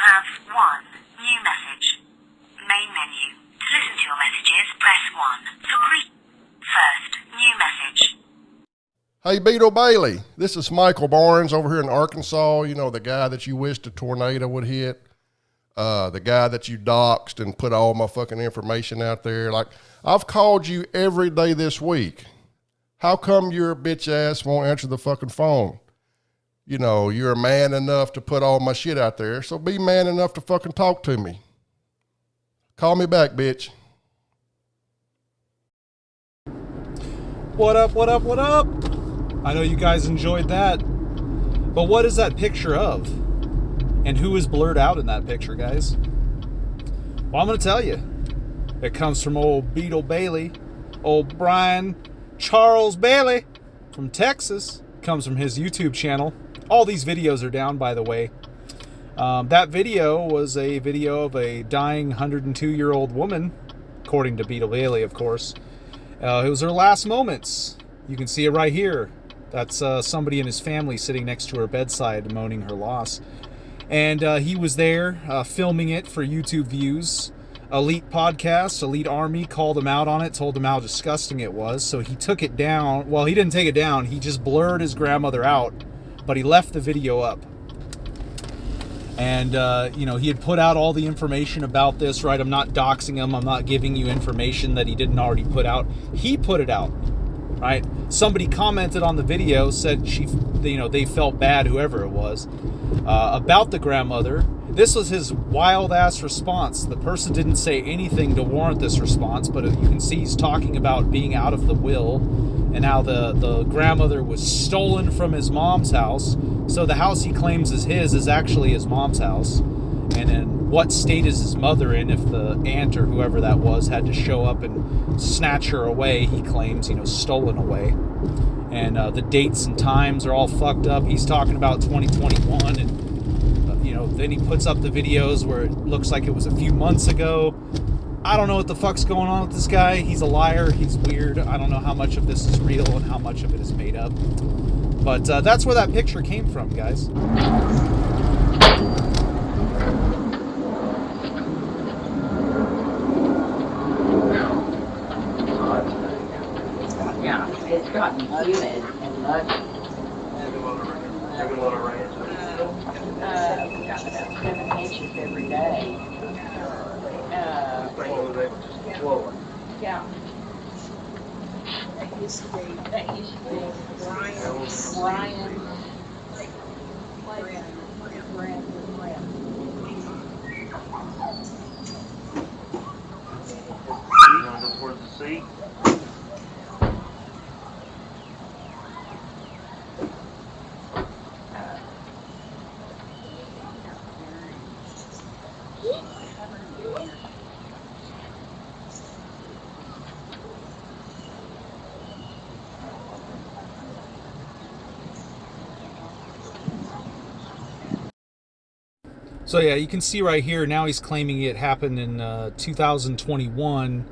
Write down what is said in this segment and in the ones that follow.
have one new message. Main menu. To listen to your messages, press 1. For first, new message. Hey, Beetle Bailey, this is Michael Barnes over here in Arkansas. You know, the guy that you wished a tornado would hit. The guy that you doxed and put all my fucking information out there. Like, I've called you every day this week. How come your bitch ass won't answer the fucking phone? You know, you're a man enough to put all my shit out there, so be man enough to fucking talk to me. Call me back, bitch. What up, what up, what up? I know you guys enjoyed that. But what is that picture of? And who is blurred out in that picture, guys? Well, I'm going to tell you. It comes from old Beetle Bailey. Old Brian Charles Bailey from Texas. Comes from his YouTube channel. All these videos are down, by the way. That video was a video of a dying 102-year-old woman, according to Beetle Bailey, of course. It was her last moments. You can see it right here. That's somebody in his family sitting next to her bedside moaning her loss. And he was there filming it for YouTube views. Elite Podcast, Elite Army called him out on it, told him how disgusting it was. So he took it down. Well, he didn't take it down. He just blurred his grandmother out, but he left the video up. And, you know, he had put out all the information about this, right? I'm not doxing him. I'm not giving you information that he didn't already put out. He put it out, right? Somebody commented on the video, said they felt bad, whoever it was, about the grandmother. This was his wild-ass response. The person didn't say anything to warrant this response, but you can see he's talking about being out of the will and how the grandmother was stolen from his mom's house. So the house he claims is his is actually his mom's house. And in what state is his mother in if the aunt or whoever that was had to show up and snatch her away, he claims, stolen away. And the dates and times are all fucked up. He's talking about 2021 and then he puts up the videos where it looks like it was a few months ago. I don't know what the fuck's going on with this guy. He's a liar. He's weird. I don't know how much of this is real and how much of it is made up. But that's where that picture came from, guys. Yeah, it's gotten humid and muggy. We got about 7 inches every day. Yeah. That used to be Brian. You want to go towards the sea? So yeah, you can see right here, now he's claiming it happened in 2021,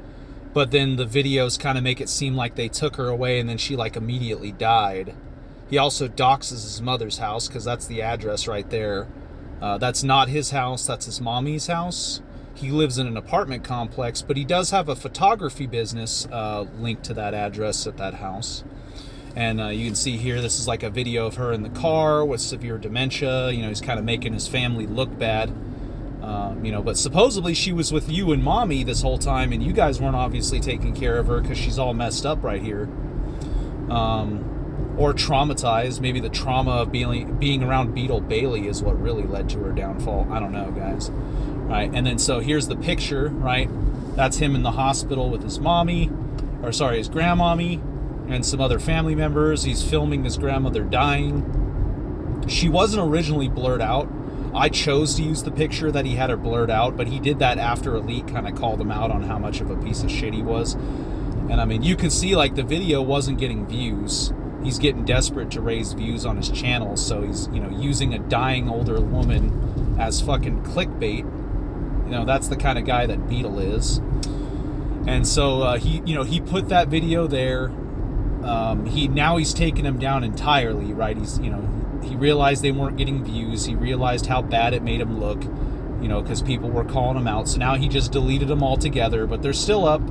but then the videos kind of make it seem like they took her away and then she like immediately died. He also doxes his mother's house because that's the address right there. That's not his house, that's his mommy's house. He lives in an apartment complex, but he does have a photography business linked to that address at that house. And you can see here, this is like a video of her in the car with severe dementia. He's kind of making his family look bad. But supposedly she was with you and mommy this whole time, and you guys weren't obviously taking care of her because she's all messed up right here. Or traumatized. Maybe the trauma of being around Beetle Bailey is what really led to her downfall. I don't know, guys. Right, and then so here's the picture, right? That's him in the hospital with his mommy, his grandmommy, and some other family members. He's filming his grandmother dying. She wasn't originally blurred out. I chose to use the picture that he had her blurred out, but he did that after Elite kind of called him out on how much of a piece of shit he was. And I mean, you can see like the video wasn't getting views. He's getting desperate to raise views on his channel, so he's, using a dying older woman as fucking clickbait. That's the kind of guy that Beetle is. And so he put that video there. He's taken him down entirely, right? He realized they weren't getting views. He realized how bad it made him look. you know, because people were calling them out. So now he just deleted them altogether, but they're still up,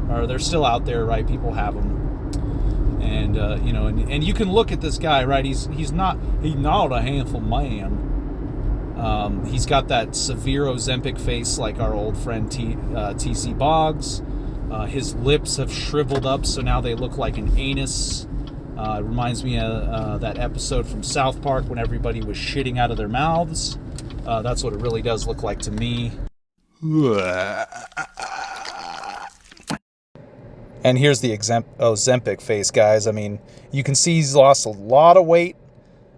or they're still out there, right? People have them. And, you know, and you can look at this guy, right? He's not a handsome man. He's got that severe Ozempic face like our old friend TC Boggs. His lips have shriveled up, so now they look like an anus. It reminds me of that episode from South Park when everybody was shitting out of their mouths. That's what it really does look like to me. And here's the Ozempic face, guys. I mean, you can see he's lost a lot of weight.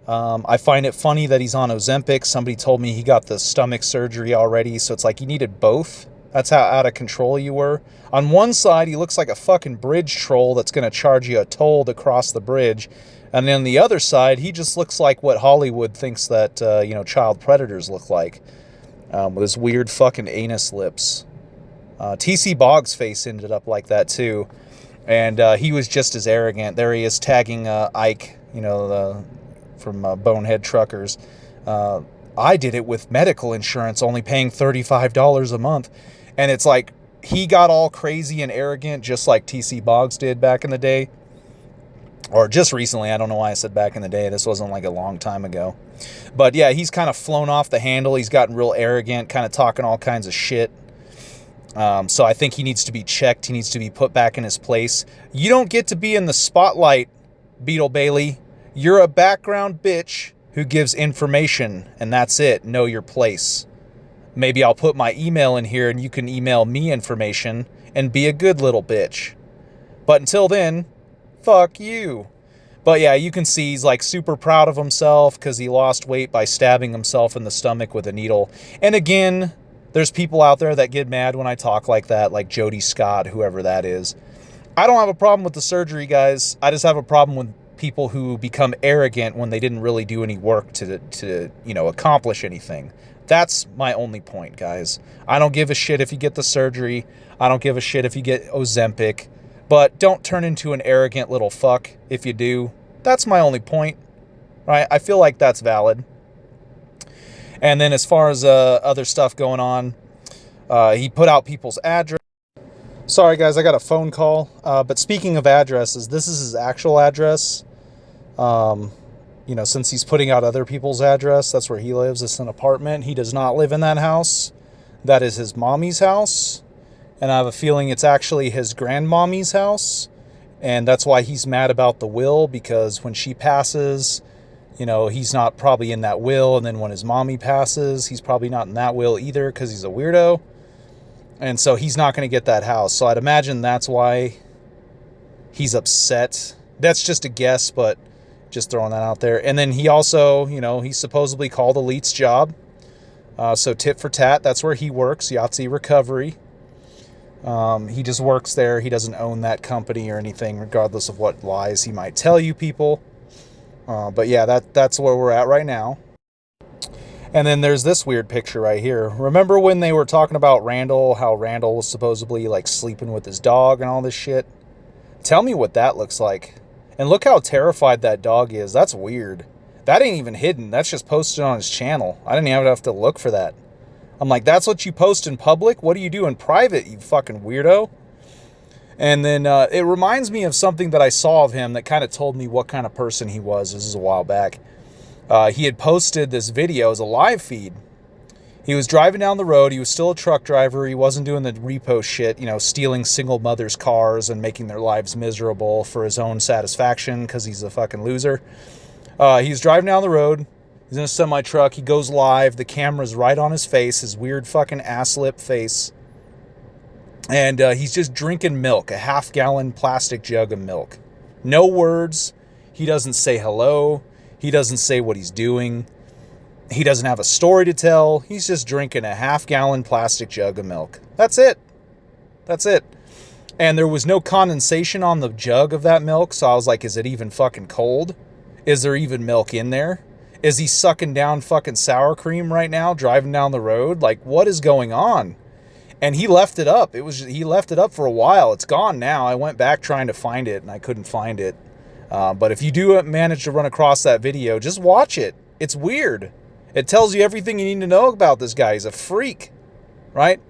I find it funny that he's on Ozempic. Somebody told me he got the stomach surgery already, so it's like he needed both. That's how out of control you were. On one side, he looks like a fucking bridge troll that's going to charge you a toll to cross the bridge. And then the other side, he just looks like what Hollywood thinks that, you know, child predators look like. With his weird fucking anus lips. TC Boggs' face ended up like that, too. And he was just as arrogant. There he is tagging Ike, you know, from Bonehead Truckers. I did it with medical insurance, only paying $35 a month. And it's like, he got all crazy and arrogant, just like TC Boggs did back in the day. Or just recently. I don't know why I said back in the day. This wasn't like a long time ago. But yeah, he's kind of flown off the handle. He's gotten real arrogant, kind of talking all kinds of shit. So I think he needs to be checked. He needs to be put back in his place. You don't get to be in the spotlight, Beetle Bailey. You're a background bitch who gives information, and that's it. Know your place. Maybe I'll put my email in here and you can email me information and be a good little bitch. But until then, fuck you. But yeah, you can see he's like super proud of himself because he lost weight by stabbing himself in the stomach with a needle. And again, there's people out there that get mad when I talk like that, like Jody Scott, whoever that is. I don't have a problem with the surgery, guys. I just have a problem with people who become arrogant when they didn't really do any work to you know, accomplish anything. That's my only point, guys. I don't give a shit if you get the surgery. I don't give a shit if you get Ozempic. But don't turn into an arrogant little fuck if you do. That's my only point, right? I feel like that's valid. And then as far as other stuff going on, he put out people's address. Sorry, guys, I got a phone call. But speaking of addresses, this is his actual address. You know, since he's putting out other people's address, that's where he lives. It's an apartment. He does not live in that house. That is his mommy's house. And I have a feeling it's actually his grandmommy's house. And that's why he's mad about the will, because when she passes, you know, he's not probably in that will. And then when his mommy passes, he's probably not in that will either because he's a weirdo. And so he's not going to get that house. So I'd imagine that's why he's upset. That's just a guess, but just throwing that out there. And then he also, you know, he supposedly called Elite's job. So tit for tat, that's where he works, Yahtzee Recovery. He just works there. He doesn't own that company or anything, regardless of what lies he might tell you people. But yeah, that's where we're at right now. And then there's this weird picture right here. Remember when they were talking about Randall, how Randall was supposedly like sleeping with his dog and all this shit? Tell me what that looks like. And look how terrified that dog is. That's weird. That ain't even hidden. That's just posted on his channel. I didn't even have to look for that. I'm like, that's what you post in public? What do you do in private, you fucking weirdo? And then it reminds me of something that I saw of him that kind of told me what kind of person he was. This is a while back. He had posted this video as a live feed. He was driving down the road. He was still a truck driver. He wasn't doing the repo shit, you know, stealing single mothers' cars and making their lives miserable for his own satisfaction because he's a fucking loser. He's driving down the road. He's in a semi-truck. He goes live. The camera's right on his face, his weird fucking ass lip face. And he's just drinking milk, a half-gallon plastic jug of milk. No words. He doesn't say hello. He doesn't say what he's doing. He doesn't have a story to tell. He's just drinking a half-gallon plastic jug of milk. That's it. That's it. And there was no condensation on the jug of that milk, so I was like, is it even fucking cold? Is there even milk in there? Is he sucking down fucking sour cream right now, driving down the road? Like, what is going on? And he left it up. He left it up for a while. It's gone now. I went back trying to find it, and I couldn't find it. But if you do manage to run across that video, just watch it. It's weird. It tells you everything you need to know about this guy. He's a freak, right?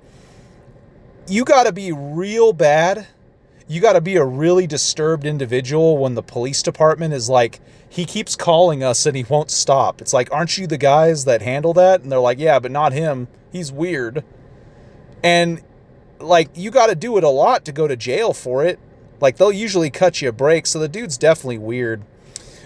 You got to be real bad. You got to be a really disturbed individual when the police department is like, he keeps calling us and he won't stop. It's like, aren't you the guys that handle that? And they're like, yeah, but not him. He's weird. And like, you got to do it a lot to go to jail for it. Like, they'll usually cut you a break. So the dude's definitely weird.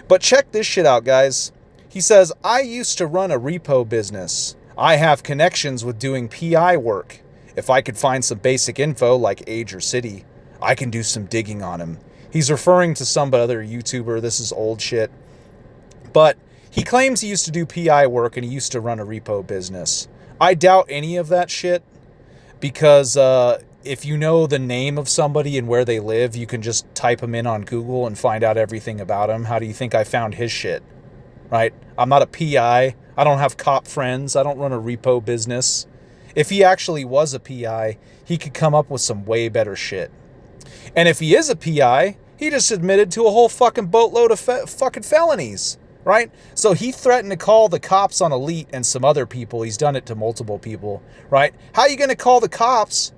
But check this shit out, guys. He says, I used to run a repo business. I have connections with doing PI work. If I could find some basic info like age or city, I can do some digging on him. He's referring to some other YouTuber. This is old shit. But he claims he used to do PI work and he used to run a repo business. I doubt any of that shit because if you know the name of somebody and where they live, you can just type them in on Google and find out everything about him. How do you think I found his shit? Right? I'm not a PI. I don't have cop friends. I don't run a repo business. If he actually was a PI, he could come up with some way better shit. And if he is a PI, he just admitted to a whole fucking boatload of fucking felonies, right? So he threatened to call the cops on Elite and some other people. He's done it to multiple people, right? How are you going to call the cops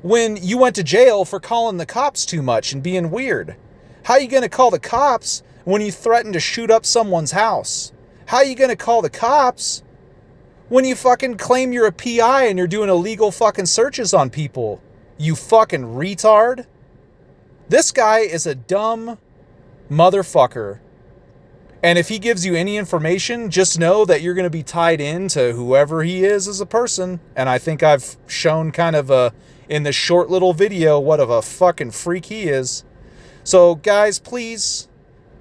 when you went to jail for calling the cops too much and being weird? How are you going to call the cops when you threatened to shoot up someone's house? How are you going to call the cops when you fucking claim you're a PI and you're doing illegal fucking searches on people? You fucking retard. This guy is a dumb motherfucker. And if he gives you any information, just know that you're going to be tied into whoever he is as a person. And I think I've shown kind of in this short little video what of a fucking freak he is. So guys, please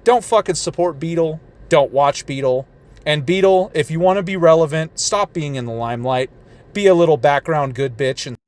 don't fucking support Beetle. Don't watch Beetle. And Beetle, if you want to be relevant, stop being in the limelight. Be a little background good bitch and